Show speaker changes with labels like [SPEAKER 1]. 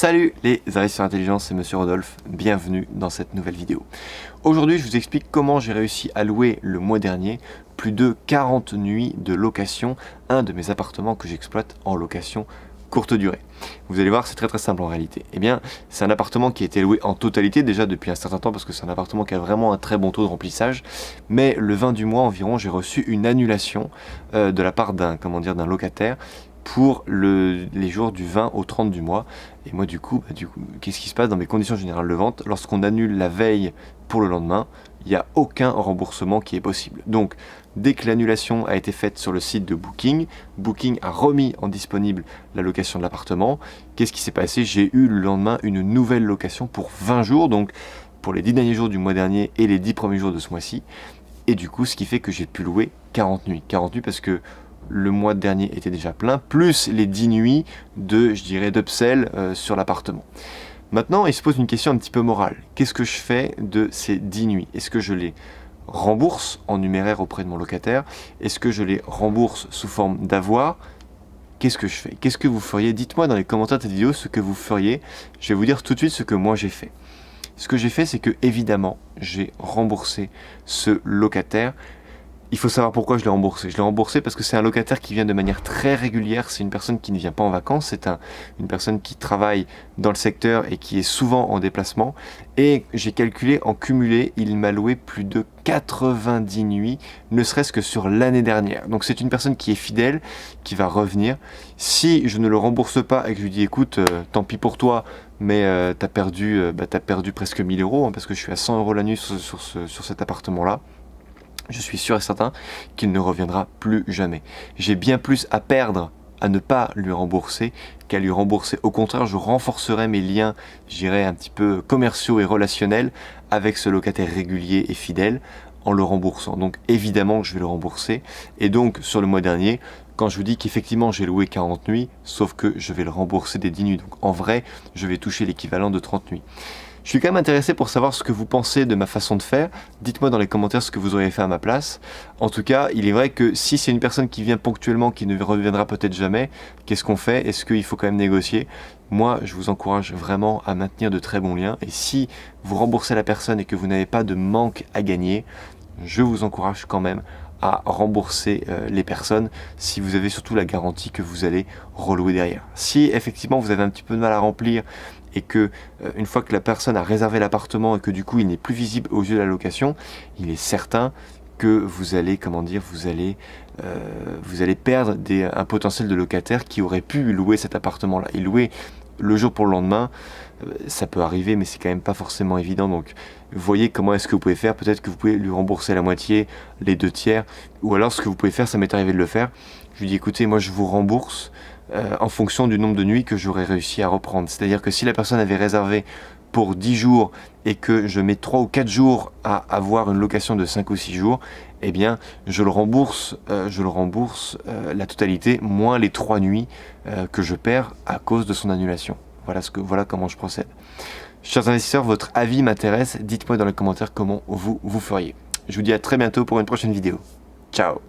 [SPEAKER 1] Salut les investisseurs intelligents, c'est Monsieur Rodolphe, bienvenue dans cette nouvelle vidéo. Aujourd'hui, je vous explique comment j'ai réussi à louer le mois dernier plus de 40 nuits de location, un de mes appartements que j'exploite en location courte durée. Vous allez voir, c'est très simple en réalité. Eh bien, c'est un appartement qui a été loué en totalité déjà depuis un certain temps parce que c'est un appartement qui a vraiment un très bon taux de remplissage. Mais le 20 du mois environ, j'ai reçu une annulation de la part d'un locataire pour les jours du 20 au 30 du mois. Et moi du coup, qu'est-ce qui se passe dans mes conditions générales de vente? Lorsqu'on annule la veille pour le lendemain, il n'y a aucun remboursement qui est possible. Donc, dès que l'annulation a été faite sur le site de Booking, Booking a remis en disponible la location de l'appartement. Qu'est-ce qui s'est passé? J'ai eu le lendemain une nouvelle location pour 20 jours, donc pour les 10 derniers jours du mois dernier et les 10 premiers jours de ce mois-ci. Et du coup, ce qui fait que j'ai pu louer 40 nuits. 40 nuits parce que le mois dernier était déjà plein, plus les 10 nuits d'upsell sur l'appartement. Maintenant, il se pose une question un petit peu morale. Qu'est-ce que je fais de ces 10 nuits? Est-ce que je les rembourse en numéraire auprès de mon locataire? Est-ce que je les rembourse sous forme d'avoir? Qu'est-ce que je fais? Qu'est-ce que vous feriez? Dites-moi dans les commentaires de cette vidéo ce que vous feriez. Je vais vous dire tout de suite ce que moi j'ai fait. Ce que j'ai fait, c'est que évidemment, j'ai remboursé ce locataire. Il faut savoir pourquoi je l'ai remboursé. Je l'ai remboursé parce que c'est un locataire qui vient de manière très régulière. C'est une personne qui ne vient pas en vacances. C'est une personne qui travaille dans le secteur et qui est souvent en déplacement. Et j'ai calculé en cumulé, il m'a loué plus de 90 nuits, ne serait-ce que sur l'année dernière. Donc c'est une personne qui est fidèle, qui va revenir. Si je ne le rembourse pas et que je lui dis écoute, tant pis pour toi, mais t'as perdu presque 1000 euros, hein, parce que je suis à 100 euros la nuit sur cet appartement-là. Je suis sûr et certain qu'il ne reviendra plus jamais. J'ai bien plus à perdre à ne pas lui rembourser qu'à lui rembourser. Au contraire, je renforcerai mes liens, un petit peu commerciaux et relationnels avec ce locataire régulier et fidèle en le remboursant. Donc évidemment que je vais le rembourser. Et donc sur le mois dernier, quand je vous dis qu'effectivement j'ai loué 40 nuits, sauf que je vais le rembourser des 10 nuits. Donc en vrai, je vais toucher l'équivalent de 30 nuits. Je suis quand même intéressé pour savoir ce que vous pensez de ma façon de faire. Dites-moi dans les commentaires ce que vous auriez fait à ma place. En tout cas, il est vrai que si c'est une personne qui vient ponctuellement, qui ne reviendra peut-être jamais, qu'est-ce qu'on fait? Est-ce qu'il faut quand même négocier? Moi, je vous encourage vraiment à maintenir de très bons liens. Et si vous remboursez la personne et que vous n'avez pas de manque à gagner, je vous encourage quand même à rembourser les personnes si vous avez surtout la garantie que vous allez relouer derrière. Si effectivement vous avez un petit peu de mal à remplir et que une fois que la personne a réservé l'appartement et que du coup il n'est plus visible aux yeux de la location, il est certain que vous allez perdre un potentiel de locataire qui aurait pu louer cet appartement-là. Et louer le jour pour le lendemain, ça peut arriver, mais c'est quand même pas forcément évident. Donc, voyez comment est-ce que vous pouvez faire. Peut-être que vous pouvez lui rembourser la moitié, les 2/3. Ou alors, ce que vous pouvez faire, ça m'est arrivé de le faire. Je lui dis, écoutez, moi, je vous rembourse en fonction du nombre de nuits que j'aurais réussi à reprendre. C'est-à-dire que si la personne avait réservé pour 10 jours et que je mets 3 ou 4 jours à avoir une location de 5 ou 6 jours, eh bien, je le rembourse la totalité, moins les 3 nuits que je perds à cause de son annulation. Voilà comment je procède. Chers investisseurs, votre avis m'intéresse. Dites-moi dans les commentaires comment vous feriez. Je vous dis à très bientôt pour une prochaine vidéo. Ciao!